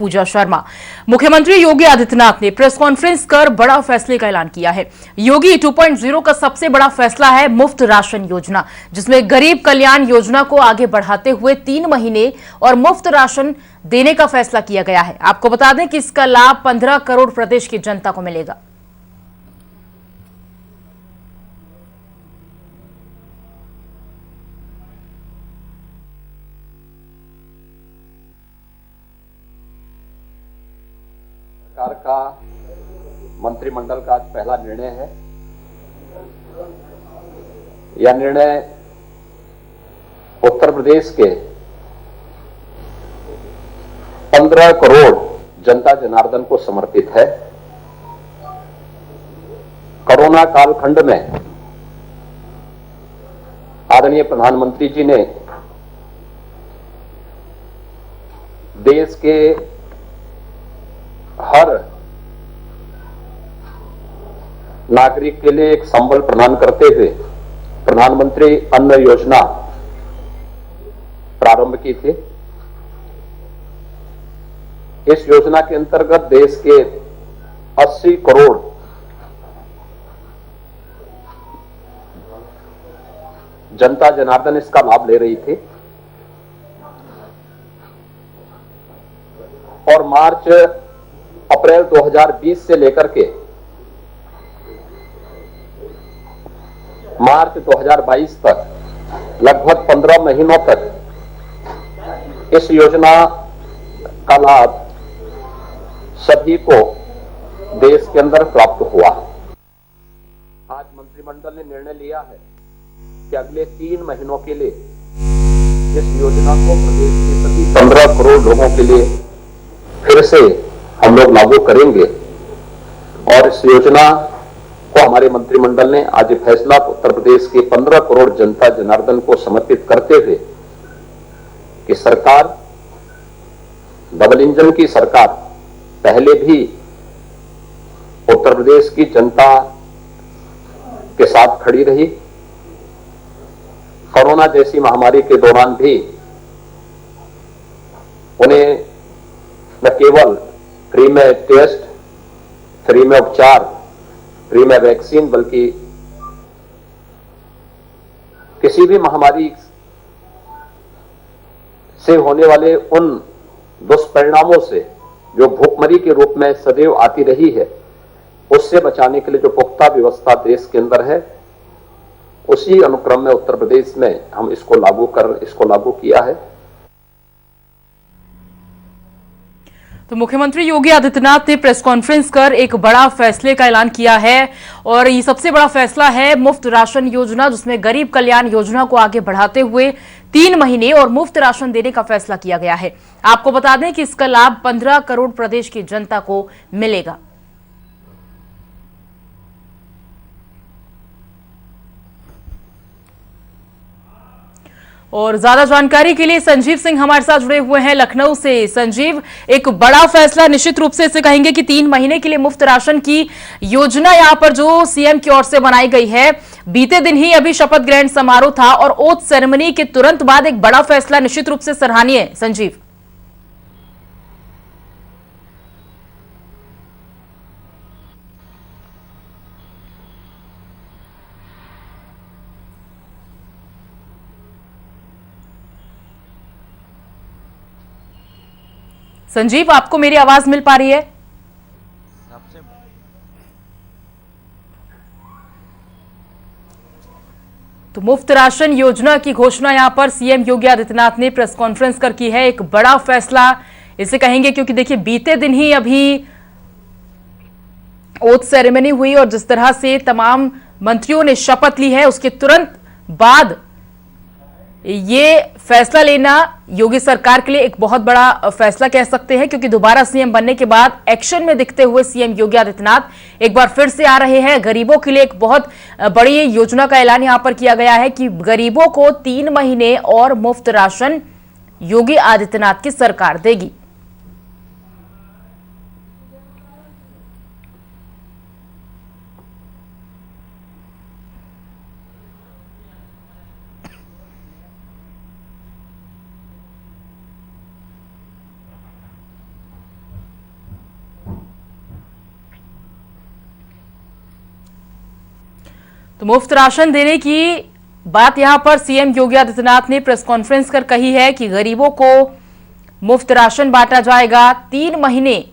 पूजा शर्मा। मुख्यमंत्री योगी आदित्यनाथ ने press conference कर बड़ा फैसले का ऐलान किया है। योगी 2.0 का सबसे बड़ा फैसला है मुफ्त राशन योजना, जिसमें गरीब कल्याण योजना को आगे बढ़ाते हुए 3 महीने और मुफ्त राशन देने का फैसला किया गया है। आपको बता दें कि इसका लाभ 15 करोड़ प्रदेश की जनता को मिलेगा। सरकार का मंत्रिमंडल का आज पहला निर्णय है। यह निर्णय उत्तर प्रदेश के 15 करोड़ जनता जनार्दन को समर्पित है। कोरोना कालखंड में आदरणीय प्रधानमंत्री जी ने देश के हर नागरिक के लिए एक संबल प्रदान करते हुए प्रधानमंत्री अन्न योजना प्रारंभ की थी। इस योजना के अंतर्गत देश के 80 करोड़ जनता जनार्दन इसका लाभ ले रही थी और अप्रैल 2020 से लेकर के मार्च 2022 तक लगभग 15 महीनों तक इस योजना का लाभ सभी को देश के अंदर प्राप्त हुआ। आज मंत्रिमंडल ने निर्णय लिया है कि अगले 3 महीनों के लिए इस योजना को प्रदेश के सभी 15 करोड़ लोगों के लिए फिर से हम लोग लागू करेंगे और इस योजना को हमारे मंत्रिमंडल ने आज फैसला उत्तर प्रदेश के 15 करोड़ जनता जनार्दन को समर्पित करते हुए कि सरकार डबल इंजन की सरकार पहले भी उत्तर प्रदेश की जनता के साथ खड़ी रही। कोरोना जैसी महामारी के दौरान भी उन्हें न केवल फ्री में टेस्ट, फ्री में उपचार, फ्री में वैक्सीन, बल्कि किसी भी महामारी से होने वाले उन दुष्परिणामों से जो भूखमरी के रूप में सदैव आती रही है, उससे बचाने के लिए जो पुख्ता व्यवस्था देश के अंदर है, उसी अनुक्रम में उत्तर प्रदेश में हम इसको लागू किया है। तो मुख्यमंत्री योगी आदित्यनाथ ने प्रेस कॉन्फ्रेंस कर एक बड़ा फैसले का ऐलान किया है और ये सबसे बड़ा फैसला है मुफ्त राशन योजना, जिसमें गरीब कल्याण योजना को आगे बढ़ाते हुए 3 महीने और मुफ्त राशन देने का फैसला किया गया है। आपको बता दें कि इसका लाभ 15 करोड़ प्रदेश की जनता को मिलेगा। और ज्यादा जानकारी के लिए संजीव सिंह हमारे साथ जुड़े हुए हैं लखनऊ से। संजीव, एक बड़ा फैसला निश्चित रूप से इसे कहेंगे कि 3 महीने के लिए मुफ्त राशन की योजना यहां पर जो सीएम की ओर से बनाई गई है। बीते दिन ही अभी शपथ ग्रहण समारोह था और ओथ सेरेमनी के तुरंत बाद एक बड़ा फैसला निश्चित रूप से सराहनीय है। संजीव, संजीव, आपको मेरी आवाज मिल पा रही है? तो मुफ्त राशन योजना की घोषणा यहां पर सीएम योगी आदित्यनाथ ने प्रेस कॉन्फ्रेंस कर की है। एक बड़ा फैसला इसे कहेंगे क्योंकि देखिए बीते दिन ही अभी ओथ सेरेमनी हुई और जिस तरह से तमाम मंत्रियों ने शपथ ली है, उसके तुरंत बाद ये फैसला लेना योगी सरकार के लिए एक बहुत बड़ा फैसला कह सकते हैं, क्योंकि दोबारा सीएम बनने के बाद एक्शन में दिखते हुए सीएम योगी आदित्यनाथ एक बार फिर से आ रहे हैं। गरीबों के लिए एक बहुत बड़ी योजना का ऐलान यहां पर किया गया है कि गरीबों को 3 महीने और मुफ्त राशन योगी आदित्यनाथ की सरकार देगी। तो मुफ्त राशन देने की बात यहां पर सीएम योगी आदित्यनाथ ने प्रेस कॉन्फ्रेंस कर कही है कि गरीबों को मुफ्त राशन बांटा जाएगा। 3 महीने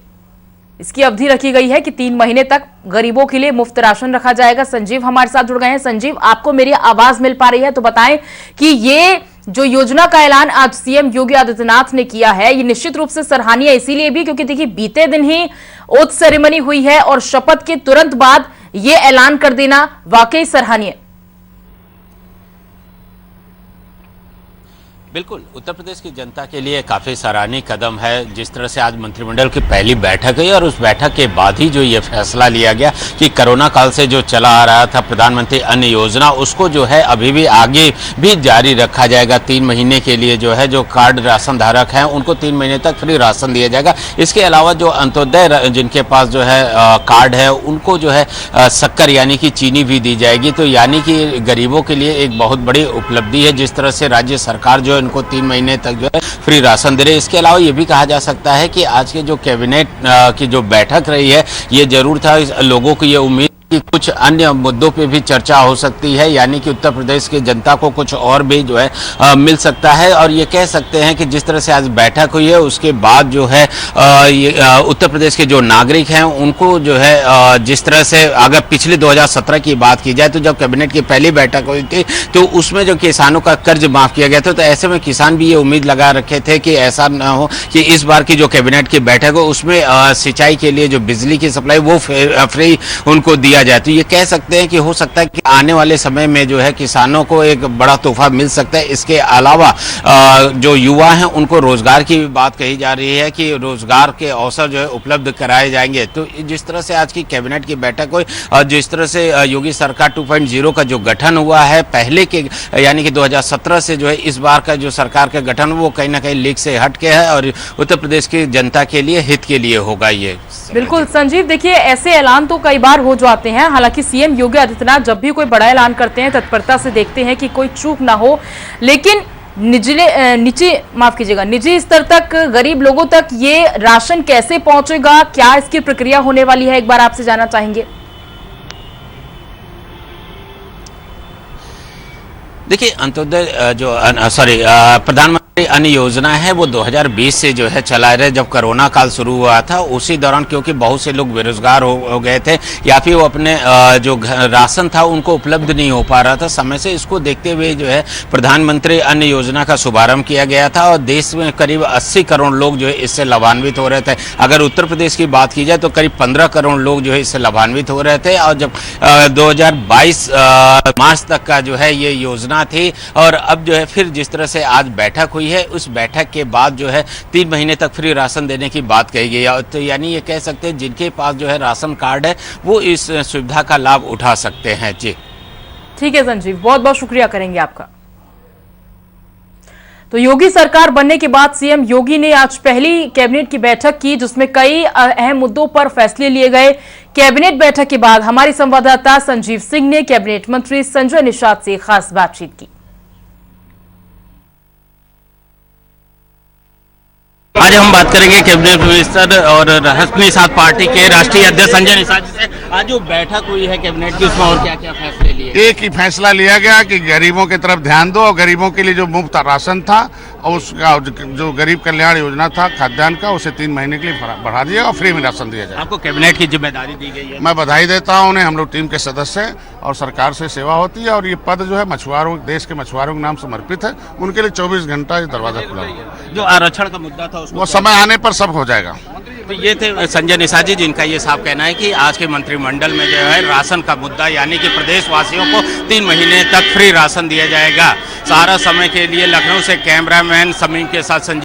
इसकी अवधि रखी गई है कि 3 महीने तक गरीबों के लिए मुफ्त राशन रखा जाएगा। संजीव हमारे साथ जुड़ गए हैं। संजीव, आपको मेरी आवाज मिल पा रही है तो बताएं कि ये जो योजना का ऐलान आज सीएम योगी आदित्यनाथ ने किया है, ये निश्चित रूप से सराहनीय इसीलिए भी क्योंकि देखिए बीते दिन ही ओथ सेरेमनी हुई है और शपथ के तुरंत बाद ये ऐलान कर देना वाकई सराहनीय। बिल्कुल, उत्तर प्रदेश की जनता के लिए काफ़ी सराहनीय कदम है। जिस तरह से आज मंत्रिमंडल की पहली बैठक हुई और उस बैठक के बाद ही जो ये फैसला लिया गया कि कोरोना काल से जो चला आ रहा था प्रधानमंत्री अन्न योजना, उसको जो है अभी भी आगे भी जारी रखा जाएगा। 3 महीने के लिए जो है जो कार्ड राशन धारक हैं उनको 3 महीने तक फ्री राशन दिया जाएगा। इसके अलावा जो अंत्योदय जिनके पास जो है कार्ड है उनको जो है शक्कर यानी कि चीनी भी दी जाएगी। तो यानी कि गरीबों के लिए एक बहुत बड़ी उपलब्धि है जिस तरह से राज्य सरकार जो उनको 3 महीने तक जो है फ्री राशन दे रहे हैं। इसके अलावा ये भी कहा जा सकता है कि आज के जो कैबिनेट की जो बैठक रही है, ये जरूर था लोगों को ये उम्मीद कि कुछ अन्य मुद्दों पे भी चर्चा हो सकती है, यानी कि उत्तर प्रदेश की जनता को कुछ और भी जो है मिल सकता है। और ये कह सकते हैं कि जिस तरह से आज बैठक हुई है उसके बाद जो है उत्तर प्रदेश के जो नागरिक हैं उनको जो है जिस तरह से अगर पिछले 2017 की बात की जाए तो जब कैबिनेट की पहली बैठक हुई थी तो उसमें जो किसानों का कर्ज माफ किया गया था, तो ऐसे में किसान भी ये उम्मीद लगा रखे थे कि ऐसा न हो कि इस बार की जो कैबिनेट की बैठक हो उसमें सिंचाई के लिए जो बिजली की सप्लाई वो फ्री उनको दिया जाए। तो ये कह सकते हैं कि हो सकता है कि आने वाले समय में जो है किसानों को एक बड़ा तोहफा मिल सकता है। इसके अलावा जो युवा हैं उनको रोजगार की भी बात कही जा रही है कि रोजगार के अवसर जो है उपलब्ध कराए जाएंगे। तो जिस तरह से आज की कैबिनेट की बैठक हुई और जिस तरह से योगी सरकार 2.0 का जो गठन हुआ है पहले के यानी कि 2017 से जो है इस बार का जो सरकार का गठन वो कहीं ना कहीं लीक से हट के है और उत्तर प्रदेश की जनता के लिए हित के लिए होगा ये। बिल्कुल संजीव, देखिए ऐसे ऐलान तो कई बार हो जाते हैं। हालांकि सीएम योगी आदित्यनाथ जब भी कोई बड़ा ऐलान करते हैं तत्परता से देखते हैं कि कोई चूक ना हो, लेकिन निजी स्तर तक गरीब लोगों तक ये राशन कैसे पहुंचेगा, क्या इसकी प्रक्रिया होने वाली है, एक बार आपसे जानना चाहेंगे। देखिए अंत्योदय जो प्रधानमंत्री अन्न योजना है वो 2020 से जो है चला रहे। जब कोरोना काल शुरू हुआ था उसी दौरान क्योंकि बहुत से लोग बेरोजगार हो गए थे या फिर वो अपने जो राशन था उनको उपलब्ध नहीं हो पा रहा था समय से, इसको देखते हुए जो है प्रधानमंत्री अन्न योजना का शुभारंभ किया गया था और देश में करीब 80 करोड़ लोग जो है इससे लाभान्वित हो रहे थे। अगर उत्तर प्रदेश की बात की जाए तो करीब 15 करोड़ लोग जो है इससे लाभान्वित हो रहे थे। और जब 2022 मार्च तक का जो है ये योजना थी और अब जो है फिर जिस तरह से आज बैठक हुई है उस बैठक के बाद जो है 3 महीने तक फ्री राशन देने की बात कही गई है। तो यानी ये कह सकते हैं जिनके पास जो है राशन कार्ड है वो इस सुविधा का लाभ उठा सकते हैं। जी ठीक है संजीव, बहुत बहुत शुक्रिया करेंगे आपका। तो योगी सरकार बनने के बाद सीएम योगी ने आज पहली कैबिनेट की बैठक की जिसमें कई अहम मुद्दों पर फैसले लिए गए। कैबिनेट बैठक के बाद हमारी संवाददाता संजीव सिंह ने कैबिनेट मंत्री संजय निषाद से खास बातचीत की। आज हम बात करेंगे कैबिनेट मिनिस्टर और अपने साथ पार्टी के राष्ट्रीय अध्यक्ष संजय निषाद जी से। आज जो बैठक हुई है कैबिनेट की उसमें और क्या क्या फैसले लिए? एक ही फैसला लिया गया कि गरीबों की तरफ ध्यान दो और गरीबों के लिए जो मुफ्त राशन था और उसका जो गरीब कल्याण योजना था खाद्यान्न का उसे 3 महीने के लिए बढ़ा दिया और फ्री में राशन दिया जाए। आपको कैबिनेट की जिम्मेदारी दी गई है। मैं बधाई देता हूँ उन्हें, हम लोग टीम के सदस्य हैं और सरकार से सेवा होती है और ये पद जो है मछुआरों देश के मछुआरों के नाम समर्पित है। उनके लिए 24 घंटा दरवाजा खुला है। जो आरक्षण का मुद्दा था वो समय आने पर सब हो जाएगा। तो ये थे संजय निषाद जी जिनका ये साफ कहना है कि आज के मंत्रिमंडल में जो है राशन का मुद्दा यानी कि प्रदेशवासियों को 3 महीने तक फ्री राशन दिया जाएगा। सारा समय के लिए लखनऊ से कैमरामैन समीम के साथ संजय